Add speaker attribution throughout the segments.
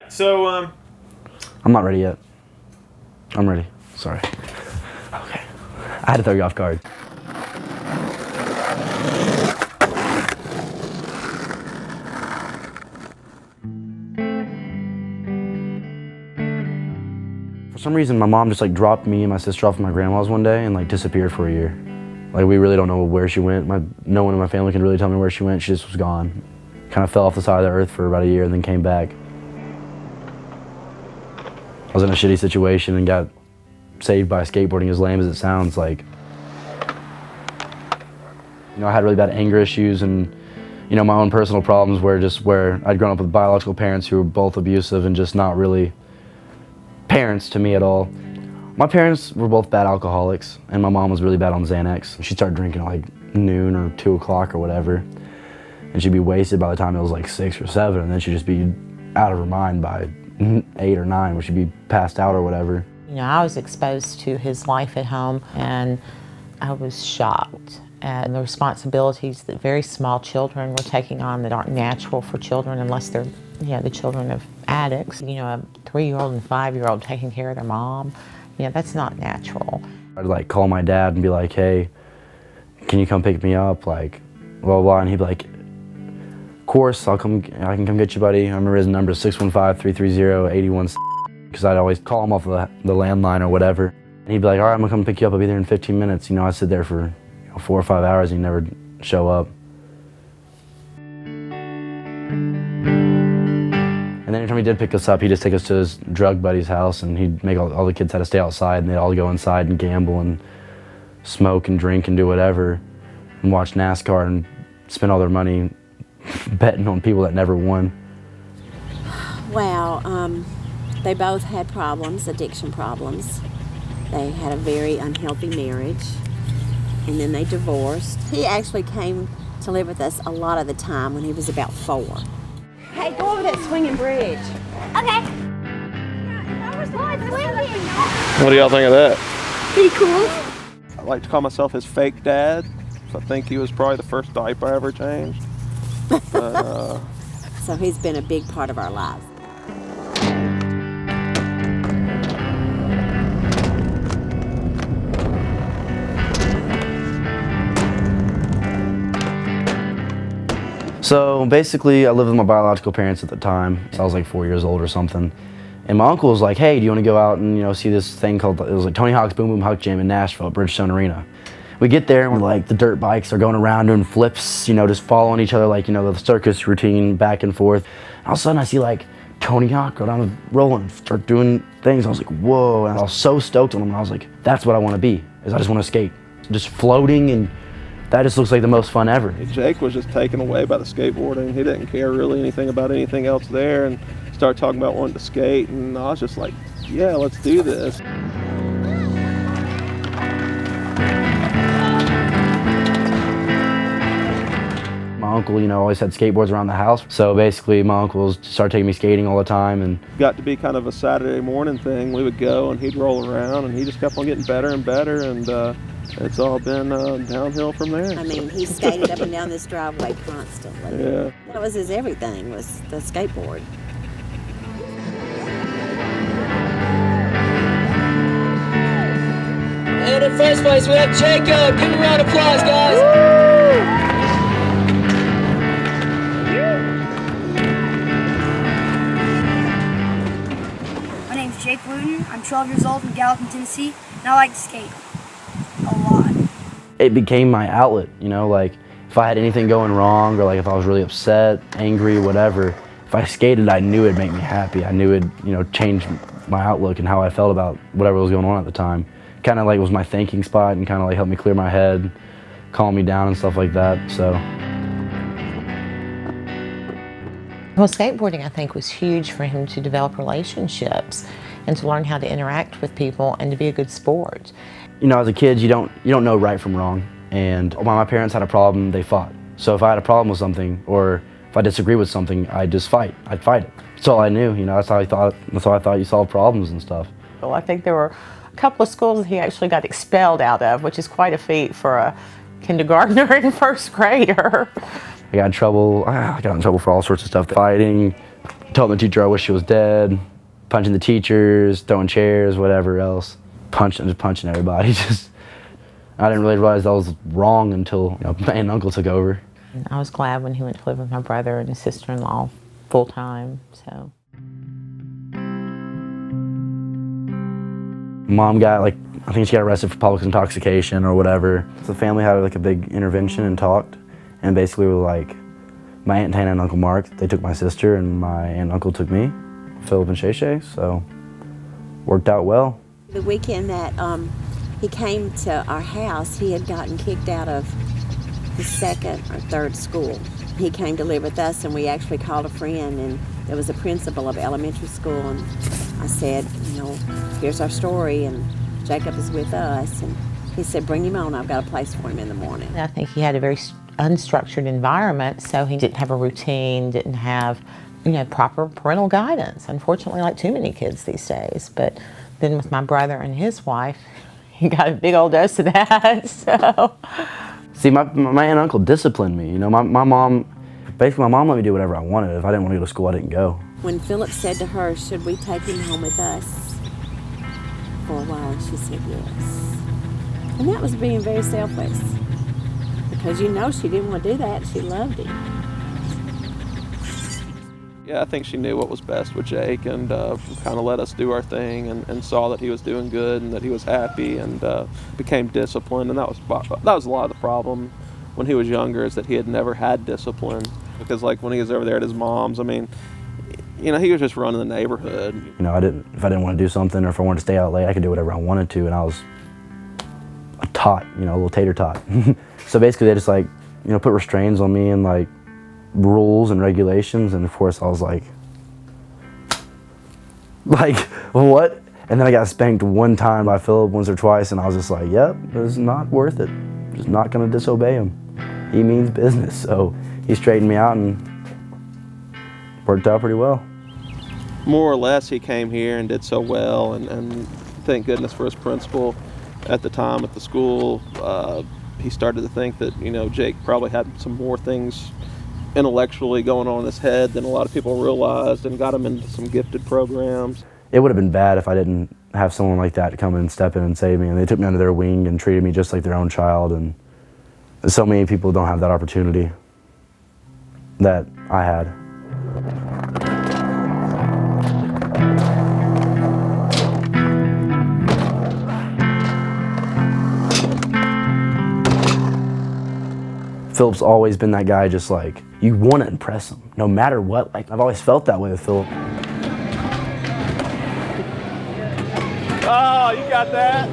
Speaker 1: So,
Speaker 2: I'm not ready yet. I'm ready. Sorry. Okay. I had to throw you off guard. For some reason, my mom just like dropped me and my sister off at my grandma's one day and like disappeared for a year. Like we really don't know where she went. No one in my family can really tell me where she went. She just was gone. Kind of fell off the side of the earth for about a year and then came back. I was in a shitty situation and got saved by skateboarding, as lame as it sounds. Like, you know, I had really bad anger issues and, you know, my own personal problems where I'd grown up with biological parents who were both abusive and just not really parents to me at all. My parents were both bad alcoholics, and my mom was really bad on Xanax. She'd start drinking at like noon or 2 o'clock or whatever, and she'd be wasted by the time it was like 6 or 7, and then she'd just be out of her mind by 8 or 9, where she'd be passed out or whatever.
Speaker 3: You know, I was exposed to his life at home, and I was shocked at the responsibilities that very small children were taking on that aren't natural for children unless they're, you know, the children of addicts. You know, a 3-year-old and 5-year-old taking care of their mom, you know, that's not natural.
Speaker 2: I'd like call my dad and be like, hey, can you come pick me up? Like, blah, blah, and he'd be like, of course, I can come get you, buddy. I remember his number, 615-330-81, because I'd always call him off the landline or whatever. And he'd be like, all right, I'm gonna come pick you up, I'll be there in 15 minutes. You know, I'd sit there for 4 or 5 hours and he'd never show up. And then anytime he did pick us up, he'd just take us to his drug buddy's house and he'd make all the kids had to stay outside and they'd all go inside and gamble and smoke and drink and do whatever and watch NASCAR and spend all their money betting on people that never won.
Speaker 4: Well, they both had problems, addiction problems. They had a very unhealthy marriage, and then they divorced. He actually came to live with us a lot of the time when he was about 4. Hey, go over that swinging bridge.
Speaker 5: Okay.
Speaker 6: What do y'all think of that?
Speaker 5: Pretty cool.
Speaker 6: I like to call myself his fake dad. So I think he was probably the first diaper I ever changed. But,
Speaker 4: So he's been a big part of our lives.
Speaker 2: So basically, I lived with my biological parents at the time. I was like 4 years old or something. And my uncle was like, hey, do you want to go out and, you know, see this thing called, it was like Tony Hawk's Boom Boom Huck Jam in Nashville, Bridgestone Arena. We get there and we're like, the dirt bikes are going around doing flips, you know, just following each other like, you know, the circus routine back and forth. And all of a sudden I see like Tony Hawk go down the rolling, start doing things. I was like, whoa, and I was so stoked on him. And I was like, that's what I want to be, is I just want to skate. Just floating, and that just looks like the most fun ever.
Speaker 6: Jake was just taken away by the skateboarding. He didn't care really anything about anything else there and started talking about wanting to skate, and I was just like, yeah, let's do this.
Speaker 2: My uncle, you know, always had skateboards around the house. So basically my uncle started taking me skating all the time. And
Speaker 6: got to be kind of a Saturday morning thing. We would go and he'd roll around and he just kept on getting better and better, and it's all been downhill from there.
Speaker 4: I mean, he skated up and down this driveway constantly.
Speaker 6: Yeah.
Speaker 4: That was his everything, was the skateboard.
Speaker 7: And in first place, we have Jacob. Give him a round of applause, guys.
Speaker 5: My name's Jake Wooten. I'm 12 years old from Gallatin, Tennessee, and I like to skate a lot.
Speaker 2: it became my outlet, you know, like if I had anything going wrong or like if I was really upset, angry, whatever, if I skated, I knew it'd make me happy. I knew it'd, you know, change my outlook and how I felt about whatever was going on at the time. Kind of like was my thinking spot and kind of like helped me clear my head, calm me down and stuff like that, so.
Speaker 3: Well, skateboarding, I think, was huge for him to develop relationships and to learn how to interact with people and to be a good sport.
Speaker 2: You know, as a kid, you don't know right from wrong. And when my parents had a problem, they fought. So if I had a problem with something or if I disagree with something, I'd just fight. I'd fight it. That's all I knew, you know, that's how I thought you solved problems and stuff.
Speaker 3: Well, I think there were a couple of schools he actually got expelled out of, which is quite a feat for a kindergartner and first grader.
Speaker 2: I got in trouble for all sorts of stuff, fighting, Telling the teacher I wish she was dead, punching the teachers, throwing chairs, whatever else. Just punching everybody. I didn't really realize that was wrong until my aunt and uncle took over.
Speaker 3: I was glad when he went to live with my brother and his sister-in-law full-time, so.
Speaker 2: Mom got I think she got arrested for public intoxication or whatever. So the family had a big intervention and talked, and basically we were like, my aunt Tana and Uncle Mark, they took my sister, and my aunt and uncle took me, Phillip and Shay Shay, so worked out well.
Speaker 4: The weekend that he came to our house, he had gotten kicked out of his second or third school. He came to live with us, and we actually called a friend, and there was a principal of elementary school, and I said, here's our story, and Jacob is with us, and he said, bring him on, I've got a place for him in the morning.
Speaker 3: I think he had a very unstructured environment, so he didn't have a routine, didn't have, proper parental guidance, unfortunately, like too many kids these days. But then with my brother and his wife, he got a big old dose of that, so.
Speaker 2: See, my aunt and uncle disciplined me. My mom let me do whatever I wanted. If I didn't want to go to school, I didn't go.
Speaker 4: When Phillip said to her, should we take him home with us for a while, she said yes. And that was being very selfless, because she didn't want to do that. She loved him.
Speaker 6: Yeah, I think she knew what was best with Jake, and kind of let us do our thing, and saw that he was doing good and that he was happy, and became disciplined. And that was a lot of the problem when he was younger, is that he had never had discipline. Because when he was over there at his mom's, he was just running the neighborhood.
Speaker 2: If I didn't want to do something, or if I wanted to stay out late, I could do whatever I wanted to, and I was a tot, a little tater tot. So basically they just put restraints on me, and rules and regulations, and of course I was like, what? And then I got spanked one time by Phillip, once or twice, and I was just like, yep, it's not worth it. Just not gonna disobey him. He means business. So he straightened me out and worked out pretty well.
Speaker 6: More or less, he came here and did so well, and thank goodness for his principal at the time at the school. He started to think that, Jake probably had some more things intellectually going on in his head than a lot of people realized, and got him into some gifted programs.
Speaker 2: It would have been bad if I didn't have someone like that come and step in and save me, and they took me under their wing and treated me just like their own child, and so many people don't have that opportunity that I had. Phillip's always been that guy, just you want to impress him, no matter what. I've always felt that way with Phillip.
Speaker 6: Oh, you got that?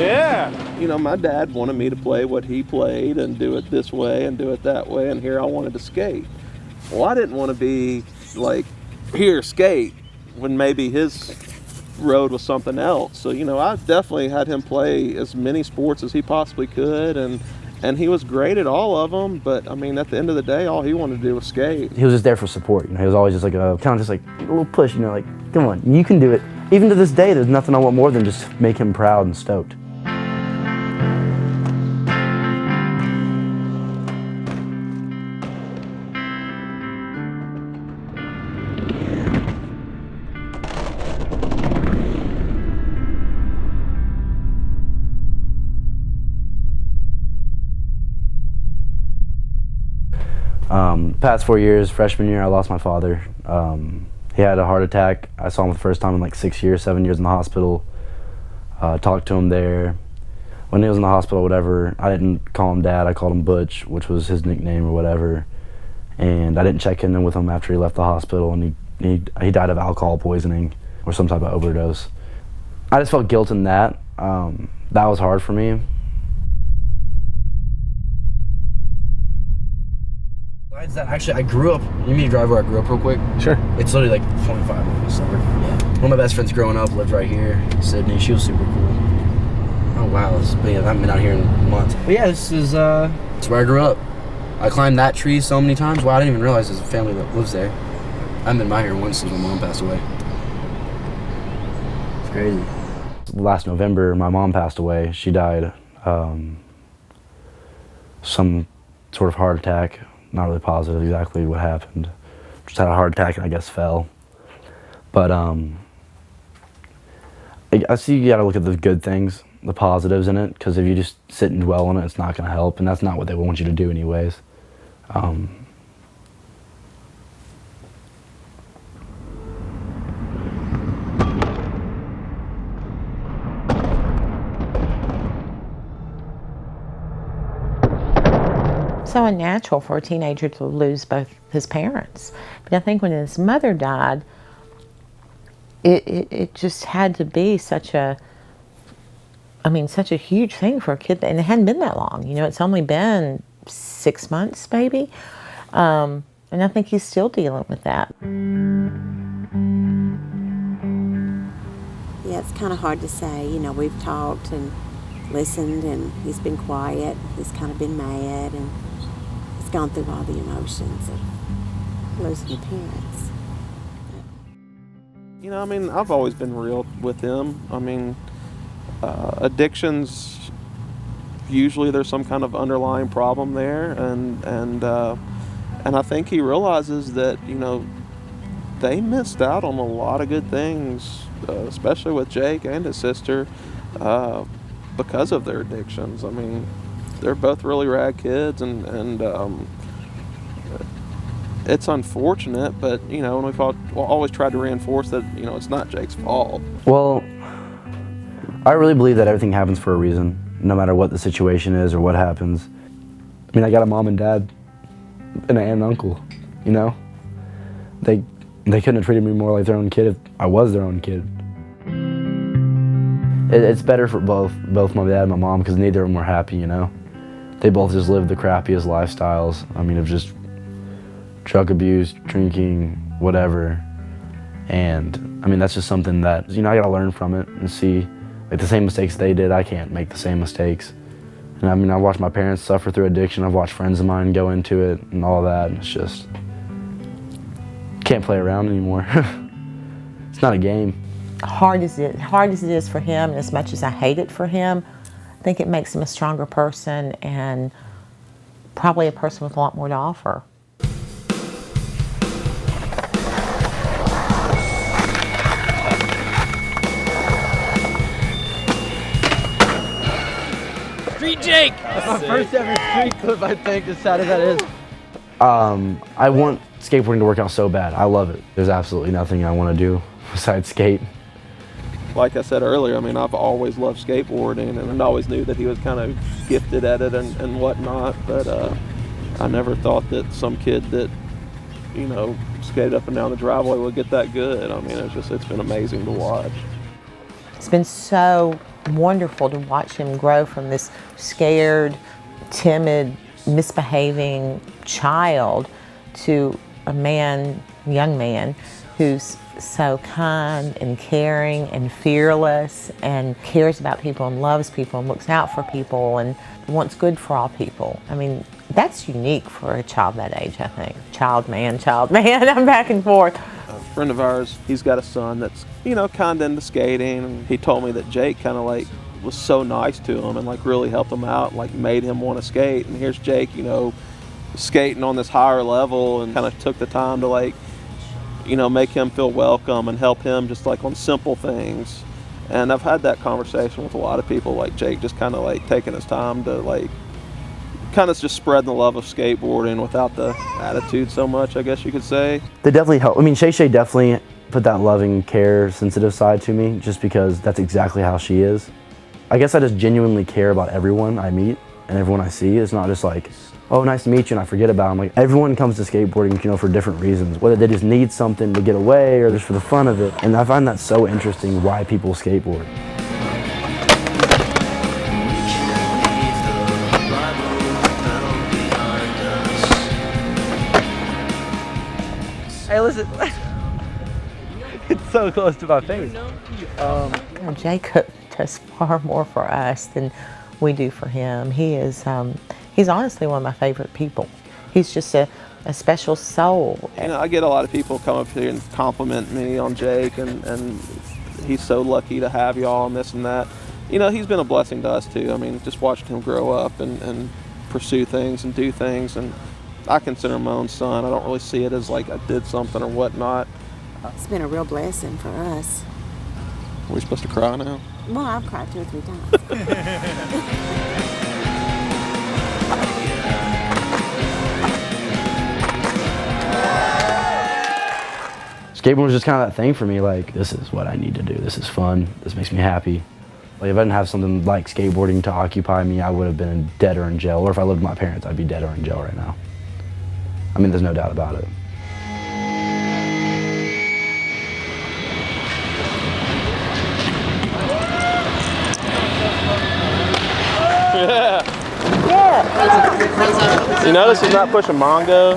Speaker 6: Yeah. My dad wanted me to play what he played and do it this way and do it that way, and here I wanted to skate. Well, I didn't want to be here, skate, when maybe his road was something else. So, I definitely had him play as many sports as he possibly could, and he was great at all of them, but at the end of the day, all he wanted to do was skate.
Speaker 2: He was just there for support. He was always just a little push, come on, you can do it. Even to this day, there's nothing I want more than just make him proud and stoked. Past 4 years, freshman year, I lost my father. He had a heart attack. I saw him the first time in 6 years, 7 years in the hospital. Talked to him there. When he was in the hospital, whatever, I didn't call him Dad. I called him Butch, which was his nickname or whatever. And I didn't check in with him after he left the hospital, and he died of alcohol poisoning or some type of overdose. I just felt guilt in that. That was hard for me. Besides that, actually, I grew up. You need me to drive where I grew up real quick?
Speaker 6: Sure.
Speaker 2: It's literally 25 minutes over. Yeah. One of my best friends growing up lived right here in Sydney. She was super cool. Oh wow, I haven't been out here in months. But yeah, this is where I grew up. I climbed that tree so many times. Wow, I didn't even realize there's a family that lives there. I haven't been by here once since my mom passed away. It's crazy. Last November, my mom passed away. She died some sort of heart attack. not really positive exactly what happened. Just had a heart attack and I guess fell. But I see you gotta look at the good things, the positives in it, because if you just sit and dwell on it, it's not gonna help, and that's not what they want you to do anyways.
Speaker 3: So unnatural for a teenager to lose both his parents. But I think when his mother died, it just had to be such a huge thing for a kid, and it hadn't been that long. You know, it's only been 6 months, maybe. And I think he's still dealing with that.
Speaker 4: Yeah, it's kind of hard to say. You know, we've talked and listened, and he's been quiet. He's kind of been mad, and he's gone through all the emotions of losing your parents.
Speaker 6: You know, I mean, I've always been real with him. I mean, addictions, usually there's some kind of underlying problem there, and I think he realizes that, you know, they missed out on a lot of good things, especially with Jake and his sister, because of their addictions. I mean, they're both really rad kids, and it's unfortunate, but, you know, and we've always tried to reinforce that, you know, it's not Jake's fault.
Speaker 2: Well, I really believe that everything happens for a reason, no matter what the situation is or what happens. I mean, I got a mom and dad and an aunt and uncle, you know? They couldn't have treated me more like their own kid if I was their own kid. It's better for both my dad and my mom, because neither of them were happy, you know? They both just lived the crappiest lifestyles. I mean, of just drug abuse, drinking, whatever. And I mean, that's just something that, you know, I gotta learn from it and see, like, the same mistakes they did, I can't make the same mistakes. And I mean, I watched my parents suffer through addiction. I've watched friends of mine go into it and all that, and it's just, can't play around anymore. It's not a game.
Speaker 3: Hard as it is for him, and as much as I hate it for him, I think it makes him a stronger person, and probably a person with a lot more to offer.
Speaker 7: Street Jake!
Speaker 1: That's my first ever street clip, I think, as sad as that is.
Speaker 2: I want skateboarding to work out so bad. I love it. There's absolutely nothing I want to do besides skate.
Speaker 6: Like I said earlier, I mean, I've always loved skateboarding, and always knew that he was kind of gifted at it and whatnot, but I never thought that some kid that, you know, skated up and down the driveway would get that good. I mean, it's been amazing to watch.
Speaker 3: It's been so wonderful to watch him grow from this scared, timid, misbehaving child to a young man who's so kind and caring and fearless and cares about people and loves people and looks out for people and wants good for all people. I mean, that's unique for a child that age, I think. Child man, I'm back and forth.
Speaker 6: A friend of ours, he's got a son that's, you know, kind of into skating, and he told me that Jake kind of like was so nice to him and like really helped him out, like made him want to skate. And here's Jake, you know, skating on this higher level, and kind of took the time to, like, you know, make him feel welcome and help him just like on simple things. And I've had that conversation with a lot of people, like Jake just kind of like taking his time to like kind of just spreading the love of skateboarding without the attitude so much, I guess you could say.
Speaker 2: They definitely help. I mean, Shay Shay definitely put that loving, care, sensitive side to me, just because that's exactly how she is. I guess I just genuinely care about everyone I meet and everyone I see. It's not just like, oh, nice to meet you, and I forget about them. Like, everyone comes to skateboarding, you know, for different reasons, whether they just need something to get away or just for the fun of it. And I find that so interesting, why people skateboard.
Speaker 1: Hey, listen. It's so close to my face.
Speaker 3: Jacob does far more for us than we do for him. He is, he's honestly one of my favorite people. He's just a special soul.
Speaker 6: You know, I get a lot of people come up here and compliment me on Jake, and he's so lucky to have y'all and this and that. You know, he's been a blessing to us too. I mean, just watching him grow up and pursue things and do things, and I consider my own son. I don't really see it as like I did something or whatnot.
Speaker 4: It's been a real blessing for us.
Speaker 6: Are we supposed to cry now?
Speaker 4: Well, I've cried 2 or 3 times.
Speaker 2: Skateboarding was just kind of that thing for me, like, this is what I need to do. This is fun. This makes me happy. Like, if I didn't have something like skateboarding to occupy me, I would have been dead or in jail. Or if I lived with my parents, I'd be dead or in jail right now. I mean, there's no doubt about it.
Speaker 6: Yeah. You notice he's not pushing Mongo?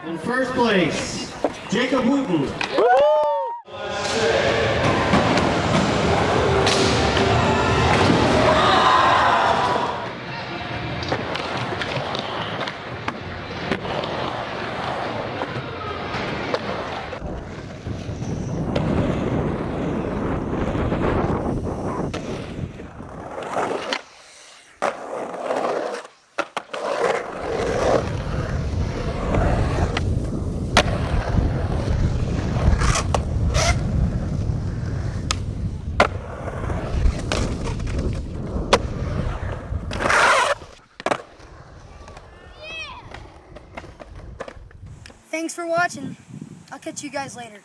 Speaker 8: In first place, Jake Wooten.
Speaker 5: Thanks for watching. I'll catch you guys later.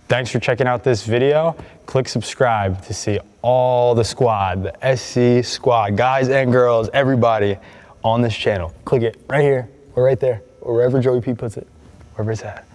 Speaker 9: Thanks for checking out this video. Click subscribe to see all the squad, the SC squad, guys and girls, everybody on this channel. Click it right here or right there or wherever Joey P puts it, wherever it's at.